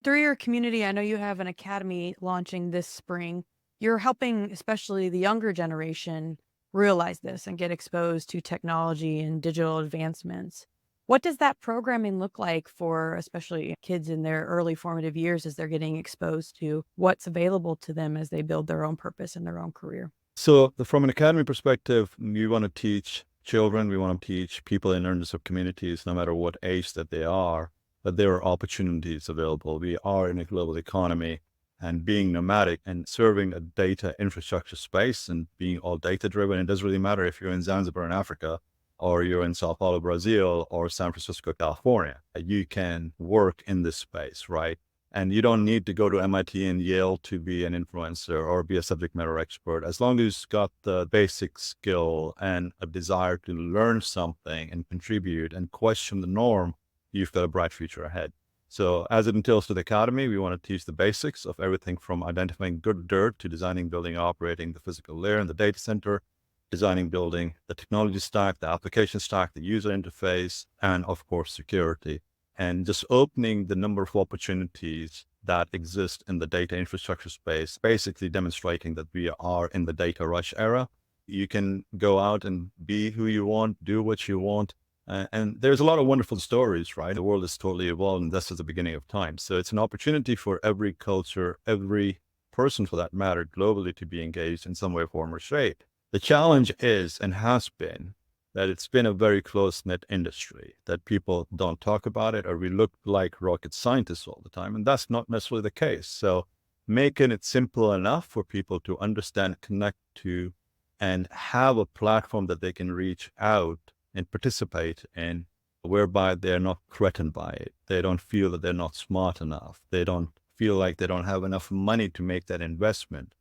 Through your community, I know you have an academy launching this spring. You're helping, especially the younger generation, realize this and get exposed to technology and digital advancements. What does that programming look like for especially kids in their early formative years as they're getting exposed to what's available to them as they build their own purpose in their own career? From an academy perspective, we want to teach children, we want to teach people in underserved communities, no matter what age that they are, that there are opportunities available. We are in a global economy, and being nomadic and serving a data infrastructure space and being all data driven, it doesn't really matter if you're in Zanzibar in Africa or you're in Sao Paulo, Brazil, or San Francisco, California. You can work in this space, right? And you don't need to go to MIT and Yale to be an influencer or be a subject matter expert. As long as you've got the basic skill and a desire to learn something and contribute and question the norm, you've got a bright future ahead. So as it entails to the academy, we want to teach the basics of everything from identifying good dirt to designing, building, operating the physical layer in the data center, designing, building the technology stack, the application stack, the user interface, and of course, security. And just opening the number of opportunities that exist in the data infrastructure space, basically demonstrating that we are in the data rush era. You can go out and be who you want, do what you want. And there's a lot of wonderful stories, right? The world is totally evolved, and this is the beginning of time. So it's an opportunity for every culture, every person for that matter, globally to be engaged in some way, form, or shape. The challenge is and has been that it's been a very close-knit industry, that people don't talk about it, or we look like rocket scientists all the time. And that's not necessarily the case. So making it simple enough for people to understand, connect to, and have a platform that they can reach out and participate in, whereby they're not threatened by it. They don't feel that they're not smart enough. They don't feel like they don't have enough money to make that investment.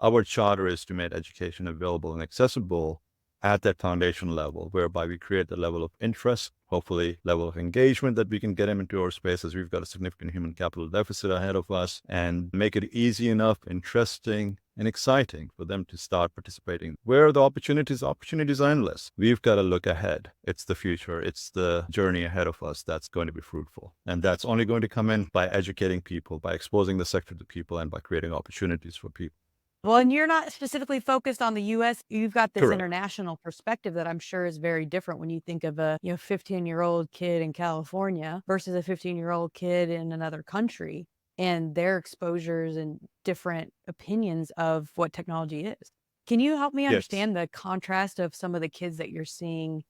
Our charter is to make education available and accessible at that foundation level, whereby we create the level of interest, hopefully level of engagement that we can get them into our spaces. We've got a significant human capital deficit ahead of us, and make it easy enough, interesting, and exciting for them to start participating. Where are the opportunities? Opportunities are endless. We've got to look ahead. It's the future. It's the journey ahead of us that's going to be fruitful. And that's only going to come in by educating people, by exposing the sector to people, and by creating opportunities for people. Well, and you're not specifically focused on the US. You've got this Correct. international perspective that I'm sure is very different when you think of a, 15-year-old kid in California versus a 15-year-old kid in another country and their exposures and different opinions of what technology is. Can you help me Yes. understand the contrast of some of the kids that you're seeing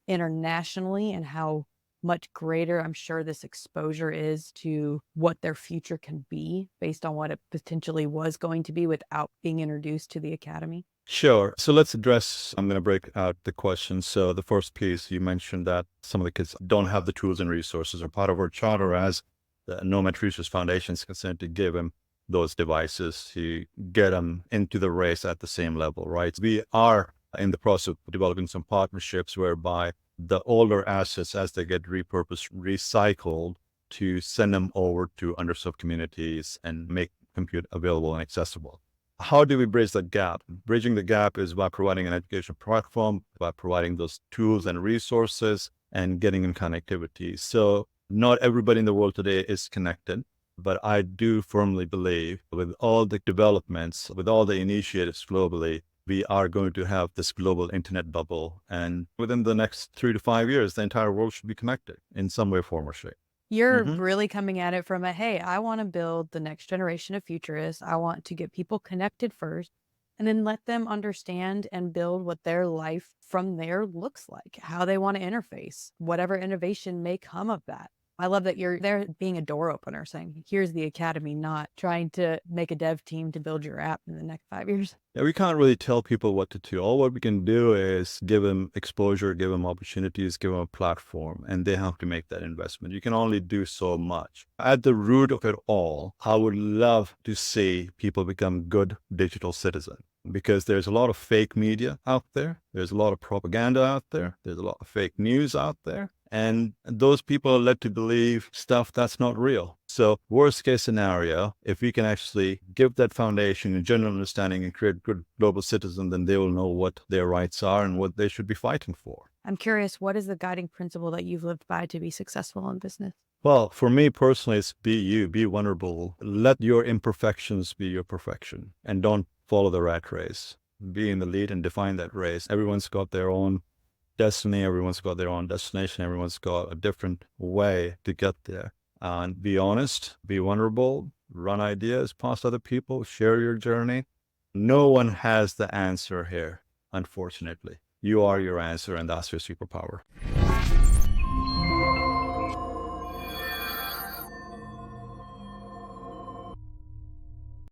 internationally and how much greater I'm sure this exposure is to what their future can be based on what it potentially was going to be without being introduced to the academy? Sure. So let's address, I'm going to break out the questions. So the first piece, you mentioned that some of the kids don't have the tools and resources, or part of our charter as the Nomad Futurist Foundation is concerned, to give them those devices to get them into the race at the same level, right? We are in the process of developing some partnerships whereby the older assets, as they get repurposed, recycled, to send them over to underserved communities and make compute available and accessible. How do we bridge that gap? Bridging the gap is by providing an education platform, by providing those tools and resources, and getting them connectivity. So not everybody in the world today is connected, but I do firmly believe with all the developments, with all the initiatives globally, we are going to have this global internet bubble. And within the next 3 to 5 years, the entire world should be connected in some way, form, or shape. You're Hmm. really coming at it from a, hey, I want to build the next generation of futurists. I want to get people connected first and then let them understand and build what their life from there looks like, how they want to interface, whatever innovation may come of that. I love that you're there being a door opener saying, here's the academy, not trying to make a dev team to build your app in the next 5 years. Yeah, we can't really tell people what to do. All what we can do is give them exposure, give them opportunities, give them a platform, and they have to make that investment. You can only do so much. At the root of it all, I would love to see people become good digital citizens, because there's a lot of fake media out there. There's a lot of propaganda out there. There's a lot of fake news out there. And those people are led to believe stuff that's not real. So worst case scenario, if we can actually give that foundation a general understanding and create good global citizens, then they will know what their rights are and what they should be fighting for. I'm curious, what is the guiding principle that you've lived by to be successful in business? Well, for me personally, it's be you, be vulnerable. Let your imperfections be your perfection and don't follow the rat race. Be in the lead and define that race. Everyone's got their own destiny. Everyone's got their own destination. Everyone's got a different way to get there. And be honest, be vulnerable, run ideas past other people, share your journey. No one has the answer here, unfortunately. You are your answer, and that's your superpower.